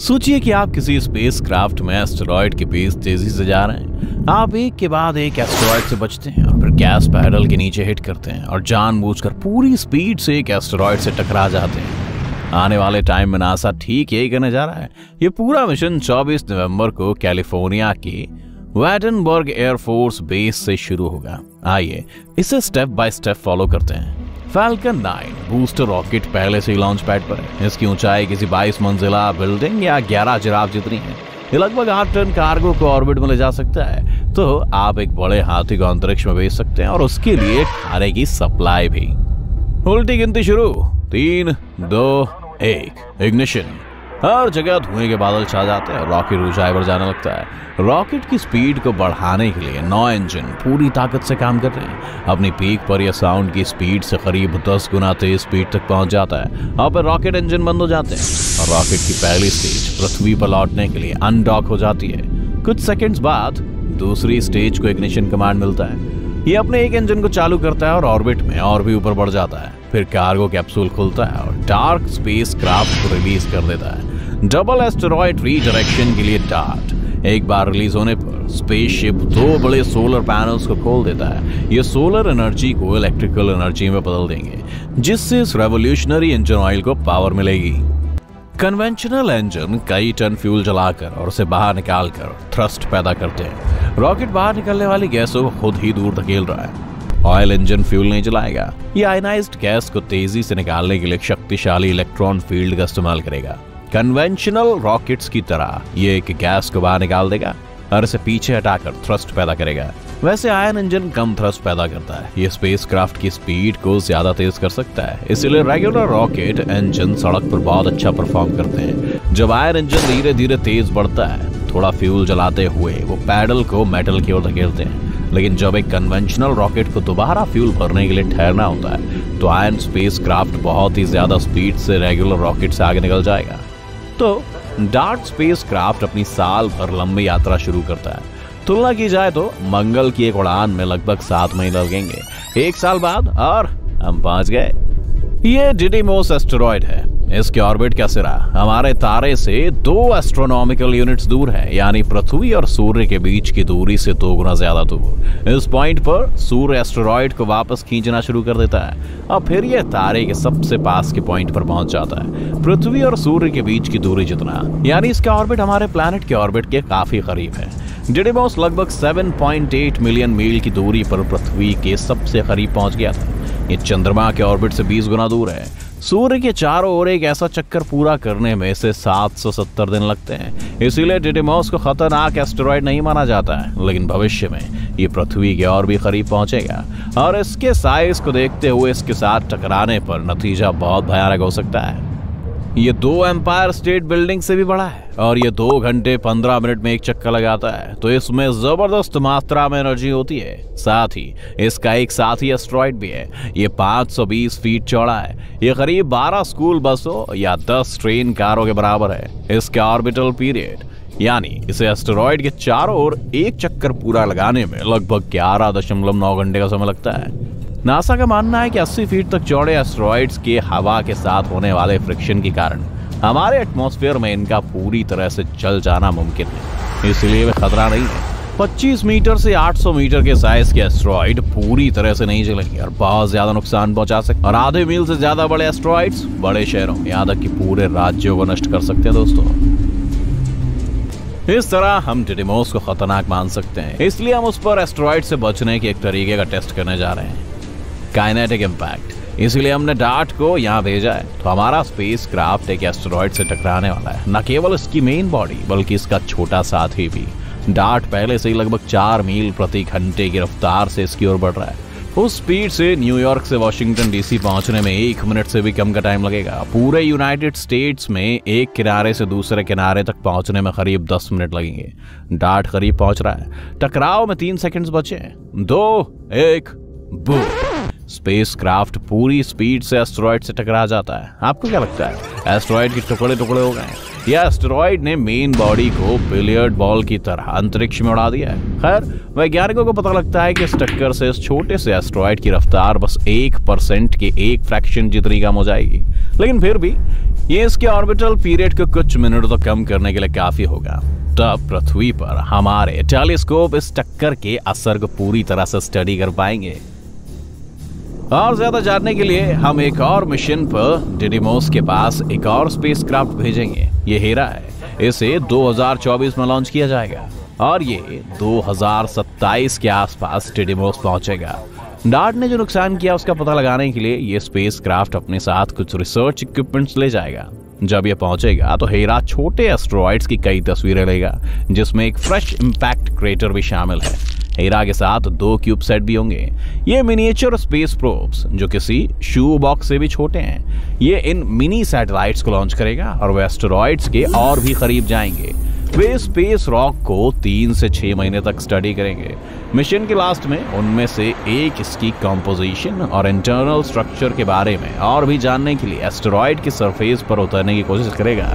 सोचिए कि आप किसी स्पेसक्राफ्ट में एस्टेरॉयड के बीच तेजी से जा रहे हैं। आप एक के बाद एक एस्टेरॉयड से बचते हैं और फिर गैस पैडल के नीचे हिट करते हैं और जानबूझकर पूरी स्पीड से एक एस्टेरॉयड से टकरा जाते हैं। आने वाले टाइम में नासा ठीक यही करने जा रहा है। ये पूरा मिशन 24 नवंबर को कैलिफोर्निया की वैडनबर्ग एयरफोर्स बेस से शुरू होगा। आइए इसे स्टेप बाय स्टेप फॉलो करते हैं। फैल्कन 9 बूस्टर रॉकेट पहले से ही लॉन्च पैड पर है। इसकी ऊंचाई किसी 22 मंजिला बिल्डिंग या 11 जिराफ जितनी है। ये लगभग 8 टन कार्गो को ऑर्बिट में ले जा सकता है। तो आप एक बड़े हाथी को अंतरिक्ष में भेज सकते हैं और उसके लिए खाने की सप्लाई भी। उल्टी गिनती शुरू। 3, 2, 1 इग्निशन। हर जगह धुएं के बादल छा जाते हैं। रॉकेट ऊंचाई पर जाने लगता है। रॉकेट की स्पीड को बढ़ाने के लिए 9 इंजन पूरी ताकत से काम कर रहे हैं। अपनी पीक पर यह साउंड की स्पीड से करीब 10 गुना तेज स्पीड तक पहुंच जाता है। अब रॉकेट इंजन बंद हो जाते हैं और रॉकेट की पहली स्टेज पृथ्वी पर लौटने के लिए अनडॉक हो जाती है। कुछ सेकंड्स बाद दूसरी स्टेज को इग्निशन कमांड मिलता है। ये अपने एक इंजन को चालू करता है और ऑर्बिट में और भी ऊपर बढ़ जाता है। फिर कार्गो कैप्सूल खुलता है और डार्क स्पेस क्राफ्ट को रिलीज कर देता है। डबल एस्टेरॉयड रीडायरेक्शन के लिए डार्ट एक बार रिलीज होने पर स्पेसशिप 2 बड़े सोलर पैनल्स को खोल देता है। ये सोलर एनर्जी को इलेक्ट्रिकल एनर्जी में बदल देंगे, जिससे इस रेवोल्यूशनरी इंजन ऑयल को पावर मिलेगी। कन्वेंशनल इंजन कई टन फ्यूल जलाकर और उसे बाहर निकालकर थ्रस्ट पैदा करते हैं। रॉकेट बाहर निकलने वाली गैसों को खुद ही दूर धकेल रहा है। ऑयल इंजन फ्यूल नहीं जलाएगा। ये आयनाइज्ड गैस को तेजी से निकालने के लिए शक्तिशाली इलेक्ट्रॉन फील्ड का इस्तेमाल करेगा। कन्वेंशनल रॉकेट्स की तरह ये एक गैस को बाहर निकाल देगा और इसे पीछे हटाकर थ्रस्ट पैदा करेगा। वैसे आयन इंजन कम थ्रस्ट पैदा करता है। ये स्पेसक्राफ्ट की स्पीड को ज्यादा तेज कर सकता है, इसलिए रेगुलर रॉकेट इंजन सड़क पर बहुत अच्छा परफॉर्म करते हैं। जब आयन इंजन धीरे धीरे तेज बढ़ता है, थोड़ा फ्यूल जलाते हुए वो पैडल को मेटल की ओर धकेलते हैं। लेकिन जब एक कन्वेंशनल रॉकेट को दोबारा फ्यूल भरने के लिए ठहरना होता है, तो आयन स्पेसक्राफ्ट बहुत ही ज्यादा स्पीड से रेगुलर रॉकेट से आगे निकल जाएगा। तो डार्ट स्पेसक्राफ्ट अपनी साल भर लंबी यात्रा शुरू करता है। तुलना की जाए तो मंगल की एक उड़ान में लगभग 7 महीने लगेंगे। 1 साल बाद और हम पहुंच गए। ये डिडिमोस एस्टेरॉयड है। इसके ऑर्बिट का सिरा हमारे तारे से 2 एस्ट्रोनॉमिकल यूनिट्स दूर है, यानी पृथ्वी और सूर्य के बीच की दूरी से 2 गुना ज्यादा दूर। इस पॉइंट पर सूर्य एस्टेरॉयड को वापस खींचना शुरू कर देता है और फिर यह तारे के सबसे पास के पॉइंट पर पहुंच जाता है। पृथ्वी और सूर्य के बीच की दूरी जितना, यानी इसका ऑर्बिट हमारे प्लैनेट के ऑर्बिट के काफी करीब है। डिडिमोस लगभग 7.8 मिलियन मील की दूरी पर पृथ्वी के सबसे करीब पहुंच गया था। ये चंद्रमा के ऑर्बिट से 20 गुना दूर है। सूर्य के चारों ओर एक ऐसा चक्कर पूरा करने में इसे 770 दिन लगते हैं। इसीलिए डिडिमोस को खतरनाक एस्टेरॉयड नहीं माना जाता है, लेकिन भविष्य में ये पृथ्वी के और भी करीब पहुंचेगा और इसके साइज को देखते हुए इसके साथ टकराने पर नतीजा बहुत भयानक हो सकता है। ये 2 एम्पायर स्टेट बिल्डिंग से भी बड़ा है और ये 2 घंटे 15 मिनट में एक चक्कर लगाता है, तो इसमें जबरदस्त मात्रा में एनर्जी होती है। साथ ही इसका एक साथी एस्टेरॉयड भी है। ये 520 फीट चौड़ा है। ये करीब 12 स्कूल बसों या 10 ट्रेन कारों के बराबर है। इसका ऑर्बिटल पीरियड, यानी इसे एस्टेरॉयड के चारों ओर एक चक्कर पूरा लगाने में लगभग 11.9 घंटे का समय लगता है। नासा का मानना है कि 80 फीट तक चौड़े एस्टेरॉयड्स के हवा के साथ होने वाले फ्रिक्शन के कारण हमारे एटमॉस्फेयर में इनका पूरी तरह से जल जाना मुमकिन है, इसलिए वे खतरा नहीं है। 25 मीटर से 800 मीटर के साइज के एस्टेरॉयड पूरी तरह से नहीं जलेंगे और बहुत ज्यादा नुकसान पहुंचा सकते, और आधे मील से ज्यादा बड़े एस्टेरॉयड्स बड़े शहरों, यहाँ तक कि पूरे राज्यों को नष्ट कर सकते हैं। दोस्तों, इस तरह हम डिडिमोस को खतरनाक मान सकते हैं, इसलिए हम उस पर एस्टेरॉयड से बचने के एक तरीके का टेस्ट करने जा रहे हैं, काइनेटिक इम्पैक्ट। इसलिए हमने डार्ट को यहाँ भेजा है। तो हमारा स्पेसक्राफ्ट एक एस्टेरॉयड से टकराने वाला है। न केवल इसकी मेन बॉडी बल्कि इसका छोटा साथी भी। डार्ट पहले से ही लगभग 4 मील प्रति घंटे की रफ्तार से इसकी ओर बढ़ रहा है। उस स्पीड से न्यूयॉर्क से वाशिंगटन डीसी पहुंचने में 1 मिनट से भी कम का टाइम लगेगा। पूरे यूनाइटेड स्टेट्स में एक किनारे से दूसरे किनारे तक पहुंचने में करीब 10 मिनट लगेंगे। डार्ट करीब पहुंच रहा है। टकराव में 3 सेकंड्स बचे हैं। 2, 1 बूम। स्पेसक्राफ्ट पूरी स्पीड से एस्टेरॉयड से टकरा जाता है। आपको क्या लगता है, एस्टेरॉयड के टुकड़े टुकड़े हो गए या एस्टेरॉयड ने मेन बॉडी को बिलियर्ड बॉल की तरह अंतरिक्ष में उड़ा दिया है? खैर, वैज्ञानिकों को पता लगता है कि इस टक्कर से इस छोटे से एस्टेरॉयड की रफ्तार बस 1% के 1 फ्रैक्शन जितनी कम हो जाएगी। लेकिन फिर भी ये इसके ऑर्बिटल पीरियड को कुछ मिनट तो कम करने के लिए काफी होगा। तब पृथ्वी पर हमारे टेलीस्कोप इस टक्कर के असर को पूरी तरह से स्टडी कर पाएंगे। और ज्यादा जानने के लिए हम एक और मिशन पर डिडिमोस के पास एक और स्पेसक्राफ्ट भेजेंगे। ये हेरा है, इसे 2024 में लॉन्च किया जाएगा और ये 2027 के आसपास डिडिमोस पहुंचेगा। डार्ट ने जो नुकसान किया उसका पता लगाने के लिए ये स्पेसक्राफ्ट अपने साथ कुछ रिसर्च इक्विपमेंट्स ले जाएगा। जब ये पहुंचेगा तो हेरा छोटे एस्टेरॉइड्स की कई तस्वीरें लेगा, जिसमें एक फ्रेश इंपैक्ट क्रेटर भी शामिल है। हेरा के साथ 2 क्यूब सेट भी होंगे। ये मिनिएचर स्पेस प्रोब्स जो किसी शू बॉक्स से भी छोटे हैं। ये इन मिनी सैटेलाइट्स को लॉन्च करेगा और वे एस्टेरॉइड्स के और भी करीब जाएंगे। वे स्पेस रॉक को 3 से 6 महीने तक स्टडी करेंगे। मिशन के लास्ट में उनमें से एक इसकी कंपोजिशन और इंटरनल स्ट्रक्चर के बारे में और भी जानने के लिए एस्टेरॉइड के सरफेस पर उतरने की कोशिश करेगा।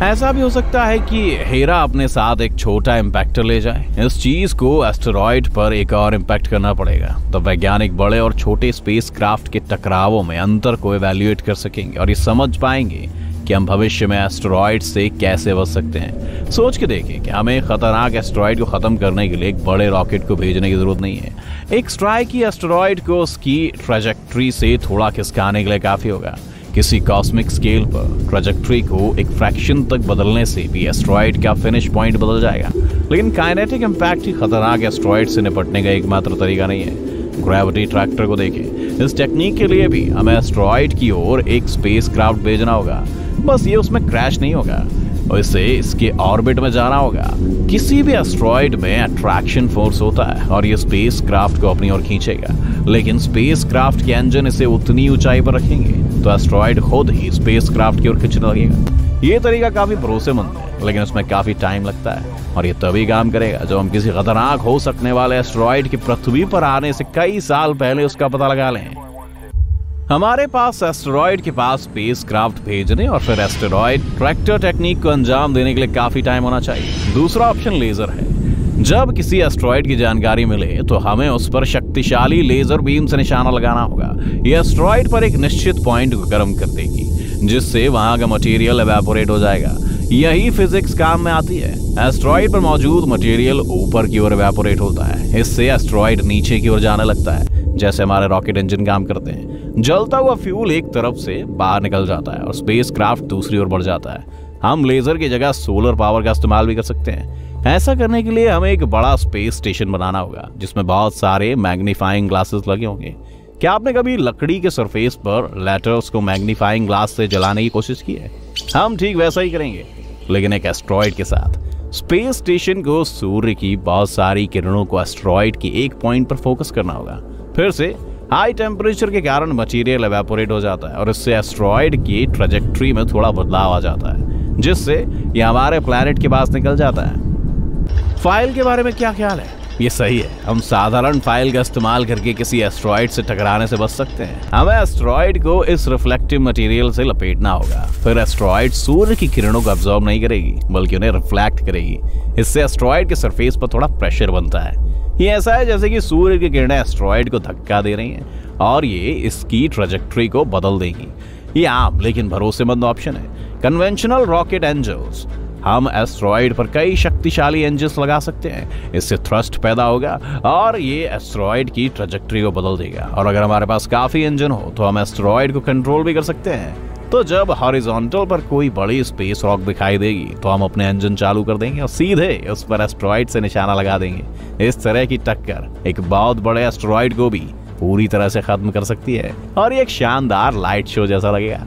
ऐसा भी हो सकता है कि हेरा अपने साथ एक छोटा इंपैक्टर ले जाए। इस चीज को एस्टेरॉइड पर एक और इंपैक्ट करना पड़ेगा, तो वैज्ञानिक बड़े और छोटे स्पेसक्राफ्ट के टकरावों में अंतर को इवैल्यूएट कर सकेंगे और ये समझ पाएंगे कि हम भविष्य में एस्टेरॉइड से कैसे बच सकते हैं। सोच के देखें कि हमें खतरनाक एस्टेरॉइड को खत्म करने के लिए एक बड़े रॉकेट को भेजने की जरूरत नहीं है। एक स्ट्राइकी एस्टेरॉइड को उसकी ट्रैजेक्टरी से थोड़ा खिसकाने के लिए काफी होगा। किसी कॉस्मिक स्केल पर ट्रैजेक्टरी को एक फ्रैक्शन तक बदलने से भी एस्टेरॉइड का फिनिश पॉइंट बदल जाएगा। लेकिन काइनेटिक इंपैक्ट ही खतरनाक एस्टेरॉइड से निपटने का एकमात्र तरीका नहीं है। ग्रेविटी ट्रैक्टर को देखें। इस टेक्निक के लिए भी हमें एस्टेरॉइड की ओर एक स्पेसक्राफ्ट भेजना होगा। बस ये उसमें क्रैश नहीं होगा और इसे इसके ऑर्बिट में जाना होगा। किसी भी एस्टेरॉइड में अट्रैक्शन फोर्स होता है और ये स्पेसक्राफ्ट को अपनी ओर खींचेगा, लेकिन स्पेसक्राफ्ट के इंजन इसे उतनी ऊंचाई पर रखेंगे तो एस्टेरॉइड खुद ही स्पेसक्राफ्ट की ओर खींचने लगेगा। ये तरीका काफी भरोसेमंद है, लेकिन इसमें काफी टाइम लगता है और ये तभी काम करेगा जब हम किसी खतरनाक हो सकने वाले एस्टेरॉइड की पृथ्वी पर आने से कई साल पहले उसका पता लगा लें। हमारे पास एस्टेरॉइड के पास स्पेसक्राफ्ट भेजने और फिर एस्टेरॉइड ट्रैक्टर टेक्निक को अंजाम देने के लिए काफी टाइम होना चाहिए। दूसरा ऑप्शन लेजर है। जब किसी एस्टेरॉइड की जानकारी मिले तो हमें उस पर शक्तिशाली लेजर बीम से निशाना लगाना होगा। यह एस्टेरॉइड पर एक निश्चित पॉइंट को गर्म कर देगी, जिससे वहां का मटेरियल एवेपोरेट हो जाएगा। यही फिजिक्स काम में आती है। एस्टेरॉइड पर मौजूद मटेरियल ऊपर की ओर एवेपोरेट होता है। इससे एस्टेरॉइड नीचे की ओर जाने लगता है, जैसे हमारे रॉकेट इंजन काम करते हैं। जलता हुआ फ्यूल एक तरफ से बाहर निकल जाता है और स्पेसक्राफ्ट दूसरी ओर बढ़ जाता है। हम लेजर की जगह सोलर पावर का इस्तेमाल भी कर सकते हैं। ऐसा करने के लिए हमें एक बड़ा स्पेस स्टेशन बनाना होगा, जिसमें बहुत सारे मैग्नीफाइंग ग्लासेस लगे होंगे। क्या आपने कभी लकड़ी के सरफेस पर लेटर्स को मैग्नीफाइंग ग्लास से जलाने की कोशिश की है? हम ठीक वैसा ही करेंगे, लेकिन एक एस्टेरॉइड के साथ। स्पेस स्टेशन को सूर्य की बहुत सारी किरणों को एस्टेरॉइड की एक पॉइंट पर फोकस करना होगा। फिर से हाई टेम्परेचर के कारण मटेरियल एवेपोरेट हो जाता है और इससे एस्टेरॉइड की ट्रैजेक्टरी में थोड़ा बदलाव आ जाता है, जिससे यह हमारे प्लैनेट के पास निकल जाता है। फाइल के बारे में क्या ख्याल है? ये सही है। हम साधारण फाइल का इस्तेमाल करके किसी एस्टेरॉइड से टकराने से बच सकते हैं। हमें एस्टेरॉइड को इस रिफ्लेक्टिव मटेरियल से लपेटना होगा। फिर एस्टेरॉइड सूर्य की किरणों को अब्सॉर्ब नहीं करेगी, बल्कि उन्हें रिफ्लेक्ट करेगी। इससे एस्टेरॉइड के सरफेस पर थोड़ा प्रेशर बनता है। ये ऐसा है जैसे कि सूर्य की किरणें एस्टेरॉइड को धक्का दे रही हैं और ये इसकी ट्रैजेक्टरी को बदल देगी। ये आम लेकिन भरोसेमंद ऑप्शन है। Conventional rocket angels. हम एस्टेरॉइड पर कई शक्तिशाली इंजन्स लगा सकते हैं। इससे थ्रस्ट पैदा होगा और ये एस्टेरॉइड की ट्रैजेक्टरी को बदल देगा। और अगर हमारे पास काफी इंजन हो तो हम एस्टेरॉइड को कंट्रोल भी कर सकते हैं। तो जब हॉरिजॉन्टल पर कोई बड़ी स्पेस रॉक दिखाई देगी तो हम अपने इंजन चालू कर देंगे और सीधे उस पर एस्टेरॉइड से निशाना लगा देंगे। इस तरह की टक्कर एक बहुत बड़े एस्टेरॉइड को भी पूरी तरह से खत्म कर सकती है और ये एक शानदार लाइट शो जैसा लगेगा।